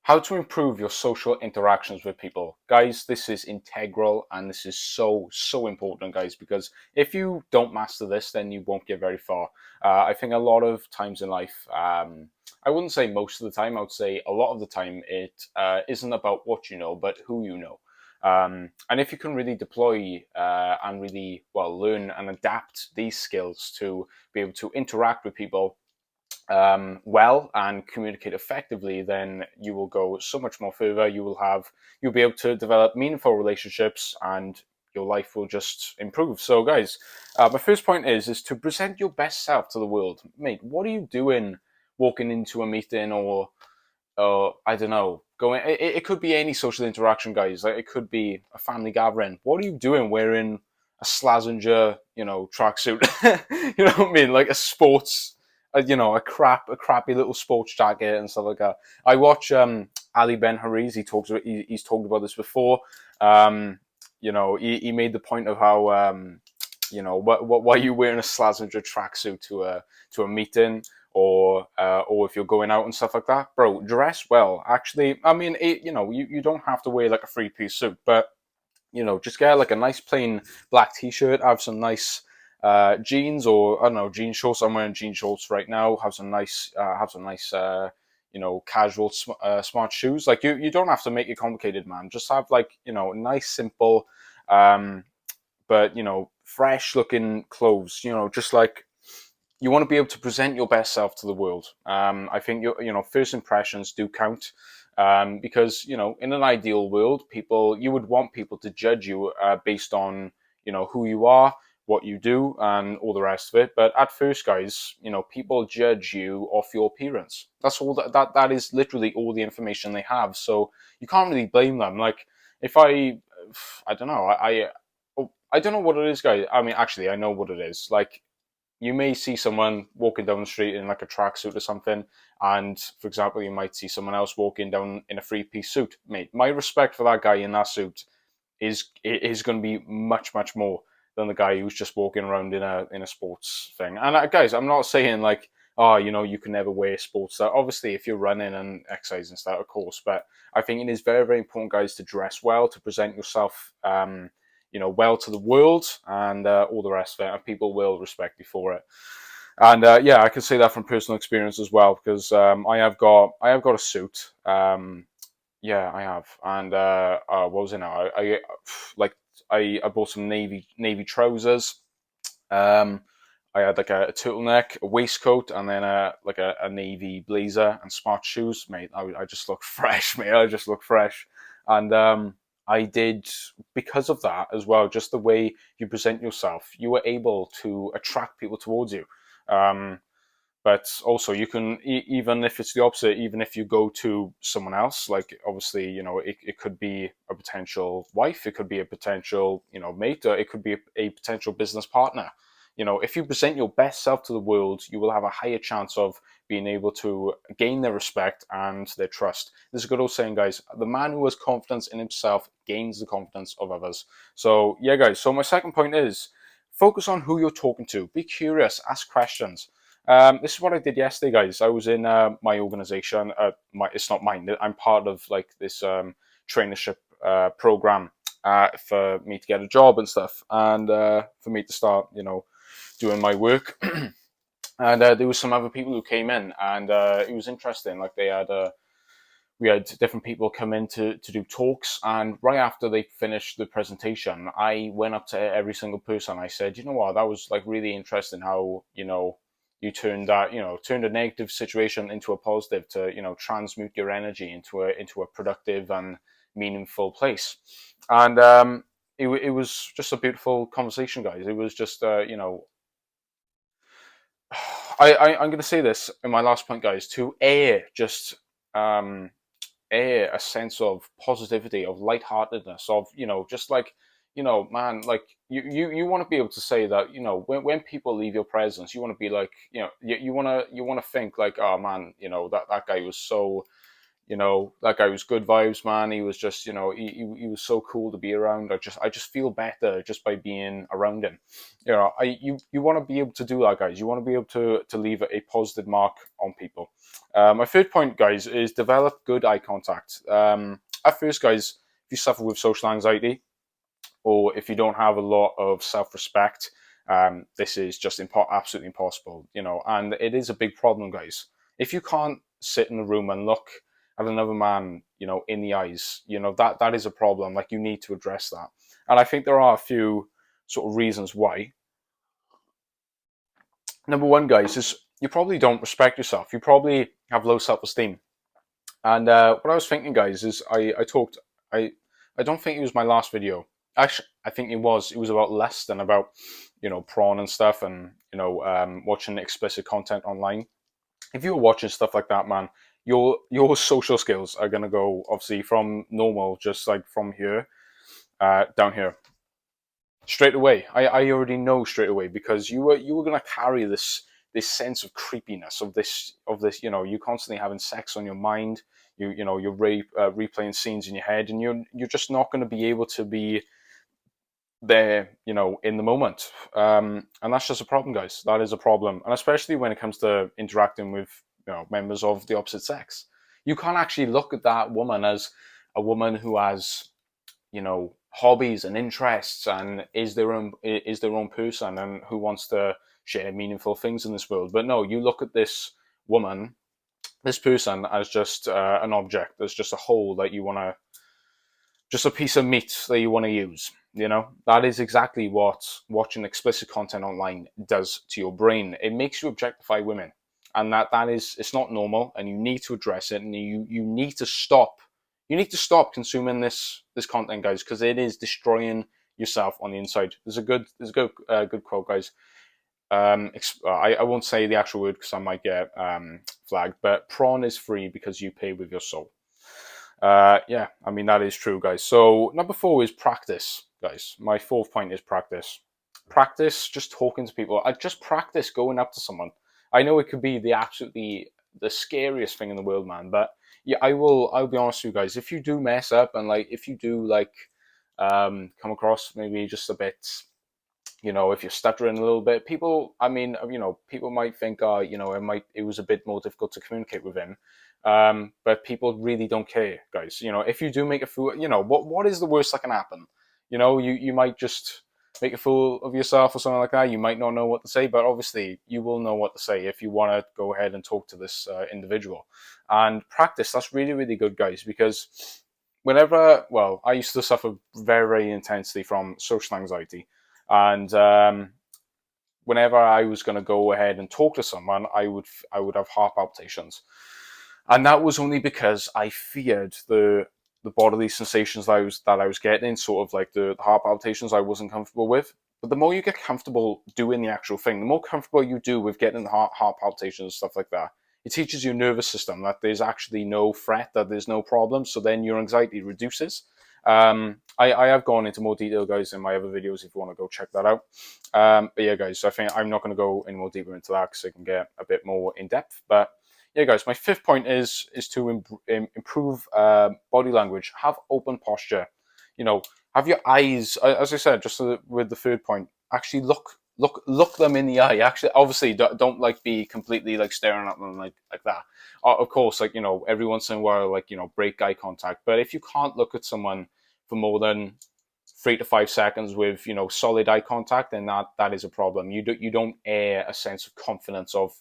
How to improve your social interactions with people. Guys, this is integral and this is so important, guys, because if you don't master this, then you won't get very far. I think a lot of times in life, I wouldn't say most of the time, I would say a lot of the time, it isn't about what you know, but who you know. And if you can really deploy and really, well, learn and adapt these skills to be able to interact with people well and communicate effectively, then you will go so much more further. You'll be able to develop meaningful relationships, and your life will just improve. So, guys, my first point is to present your best self to the world, mate. What are you doing walking into a meeting or I don't know, going? It could be any social interaction, guys. Like, it could be a family gathering. What are you doing wearing a Slazenger, tracksuit? You know what I mean? Like a sports, a crappy little sports jacket and stuff like that. I watch Ali Ben Hariz. He's talked about this before. He made the point of how why are you wearing a Slazenger tracksuit to a meeting, or if you're going out and stuff like that, bro, dress well. Actually, I mean, you don't have to wear like a three-piece suit, but just get like a nice plain black t-shirt, have some nice jeans, or I don't know, jean shorts. I'm wearing jean shorts right now. Have some nice casual smart shoes. Like you don't have to make it complicated, man. Just have like nice simple, um, but fresh looking clothes. Just like you want to be able to present your best self to the world. I think your first impressions do count, because in an ideal world, you would want people to judge you based on who you are, what you do, and all the rest of it. But at first, guys, people judge you off your appearance. That's all that is literally all the information they have. So you can't really blame them. Like if I don't know, I don't know what it is, guys. I mean, actually, I know what it is. Like you may see someone walking down the street in like a tracksuit or something, and for example, you might see someone else walking down in a three-piece suit. Mate, my respect for that guy in that suit is going to be much more than the guy who's just walking around in a sports thing. And guys, I'm not saying like, oh, you can never wear sports stuff. Obviously, if you're running and exercise and stuff, of course. But I think it is very important, guys, to dress well, to present yourself well to the world, and all the rest of it, and people will respect you for it. And yeah, I can say that from personal experience as well, because I have got a suit. Yeah, I have. And what was it now? Like I bought some navy trousers. Um, I had like a turtleneck, a waistcoat, and then a navy blazer and smart shoes. Mate, I just look fresh, mate. I just look fresh, and I did, because of that as well. Just the way you present yourself, you were able to attract people towards you. Um, but also you can, even if it's the opposite, even if you go to someone else, like obviously it could be a potential wife, it could be a potential mate, or it could be a potential business partner. If you present your best self to the world, you will have a higher chance of being able to gain their respect and their trust. There's a good old saying, guys: the man who has confidence in himself gains the confidence of others. So yeah, guys, so my second point is focus on who you're talking to. Be curious, ask questions. This is what I did yesterday, guys. I was in my organization. It's not mine. I'm part of like this trainership program for me to get a job and stuff, and for me to start, doing my work. And there was some other people who came in, and it was interesting. Like we had different people come in to do talks, and right after they finished the presentation, I went up to every single person. I said, you know what, that was like really interesting how you turned a negative situation into a positive, to transmute your energy into a productive and meaningful place. And it was just a beautiful conversation, guys. It was just I'm going to say this in my last point, guys, to um, air a sense of positivity, of lightheartedness, of just like man, like you want to be able to say that when people leave your presence, you want to be like you want to think like, oh man, that guy was so You know, that guy was good vibes, man. He was just, you know, he was so cool to be around. I just feel better just by being around him. You know, you want to be able to do that, guys. You want to be able to leave a positive mark on people. My third point, guys, is develop good eye contact. At first, guys, if you suffer with social anxiety, or if you don't have a lot of self-respect, this is just absolutely impossible, you know, and it is a big problem, guys. If you can't sit in a room and look at another man, you know, in the eyes, you know, that is a problem. Like, you need to address that. And I think there are a few sort of reasons why. Number one, guys, is you probably don't respect yourself. You probably have low self-esteem. And what I was thinking, guys, is I I don't think it was my last video. Actually, I think it was about lust and about, you know, prawn and stuff, and, you know, watching explicit content online. If you're watching stuff like that, man, your social skills are gonna go, obviously, from normal, just like from here, down here straight away. I already know straight away, because you were gonna carry this sense of creepiness of this, you know, you constantly having sex on your mind. You know, you're replaying scenes in your head, and you're just not going to be able to be there, you know, in the moment. And that's just a problem, guys. That is a problem, and especially when it comes to interacting with, you know, members of the opposite sex. You can't actually look at that woman as a woman who has, you know, hobbies and interests, and is their own person, and who wants to share meaningful things in this world. But no, you look at this woman, this person, as just an object, as just a hole that you want to, just a piece of meat that you want to use. You know, that is exactly what watching explicit content online does to your brain. It makes you objectify women, and that is, it's not normal, and you need to address it, and you need to stop. You need to stop consuming this content, guys, because it is destroying yourself on the inside. There's a good quote, guys. I won't say the actual word because I might get flagged, but prawn is free because you pay with your soul. Yeah, I mean, that is true, guys. So number 4 is practice, guys. My fourth point is practice. Practice just talking to people. I just practice going up to someone. I know it could be the scariest thing in the world, man. But yeah, I'll be honest with you guys. If you do mess up, and like if you do like come across maybe just a bit, you know, if you're stuttering a little bit, people, I mean, you know, people might think, you know, it was a bit more difficult to communicate with him. But people really don't care, guys. You know, if you do make a fool, you know, what is the worst that can happen? You know, you might just make a fool of yourself or something like that. You might not know what to say, but obviously you will know what to say if you want to go ahead and talk to this individual. And practice, that's really, really good, guys, because well, I used to suffer very, very intensely from social anxiety. And whenever I was going to go ahead and talk to someone, I would have heart palpitations, and that was only because I feared the bodily sensations that I was getting, sort of like the heart palpitations I wasn't comfortable with. But the more you get comfortable doing the actual thing, the more comfortable you do with getting the heart palpitations and stuff like that, it teaches your nervous system that there's actually no threat, that there's no problem. So then your anxiety reduces. I have gone into more detail, guys, in my other videos if you want to go check that out. But yeah, guys, so I think I'm not going to go any more deeper into that because it can get a bit more in depth. But yeah, guys, my fifth point is to improve body language. Have open posture. You know, have your eyes, as I said, just with the third point, actually look them in the eye. Actually, obviously, don't like be completely like staring at them like that. Of course, like, you know, every once in a while, like, you know, break eye contact. But if you can't look at someone for more than 3 to 5 seconds with, you know, solid eye contact, then that is a problem. You don't air a sense of confidence of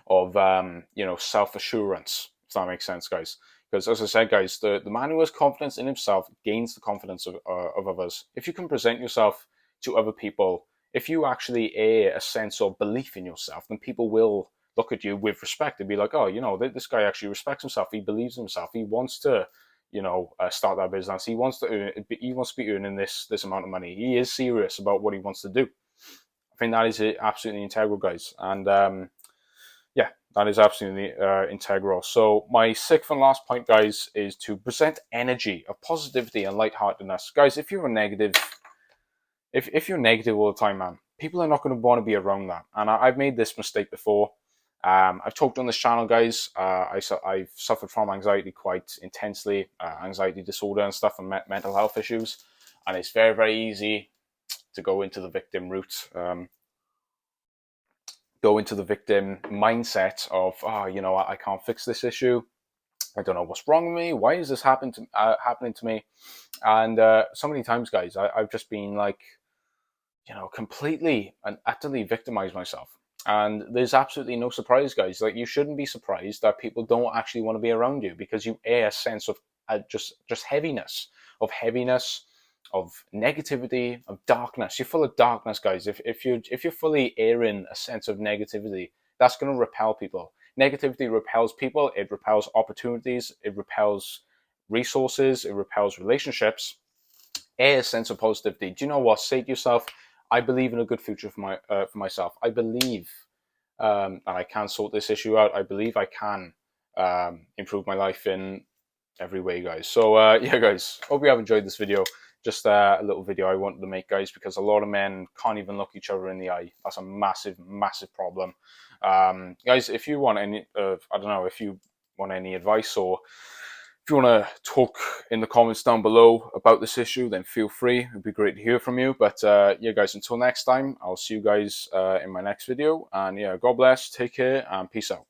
you know, self assurance, if that makes sense, guys. Because as I said, guys, the man who has confidence in himself gains the confidence of others. If you can present yourself to other people, if you actually air a sense of belief in yourself, then people will look at you with respect and be like, oh, you know, this guy actually respects himself. He believes in himself. He wants to, you know, start that business. He wants to be earning this amount of money. He is serious about what he wants to do. I think that is absolutely integral, guys. And yeah, that is absolutely integral. So my sixth and last point, guys, is to present energy of positivity and lightheartedness. Guys, if you're negative, if you're negative all the time, man, people are not going to want to be around that. And I've made this mistake before. I've talked on this channel, guys. I've suffered from anxiety quite intensely, anxiety disorder and stuff, and mental health issues. And it's very, very easy to go into the victim route, go into the victim mindset of, oh, you know, I can't fix this issue. I don't know what's wrong with me. Why is this happening to me? And so many times, guys, I've just been like, you know, completely and utterly victimized myself. And there's absolutely no surprise, guys. Like, you shouldn't be surprised that people don't actually want to be around you, because you air a sense of just heaviness, of negativity, of darkness. You're full of darkness, guys. If you're fully airing a sense of negativity, that's going to repel people. Negativity repels people. It repels opportunities. It repels resources. It repels relationships. Air a sense of positivity. Do you know what? Say to yourself, I believe in a good future for myself. I believe that I can sort this issue out. I believe I can improve my life in every way, guys. So yeah, guys, hope you have enjoyed this video. Just a little video I wanted to make, guys, because a lot of men can't even look each other in the eye. That's a massive, massive problem. Guys, if you want any, I don't know, if you want any advice, or if you want to talk in the comments down below about this issue, then feel free. It'd be great to hear from you. But yeah, guys, until next time, I'll see you guys in my next video. And yeah, God bless, take care, and peace out.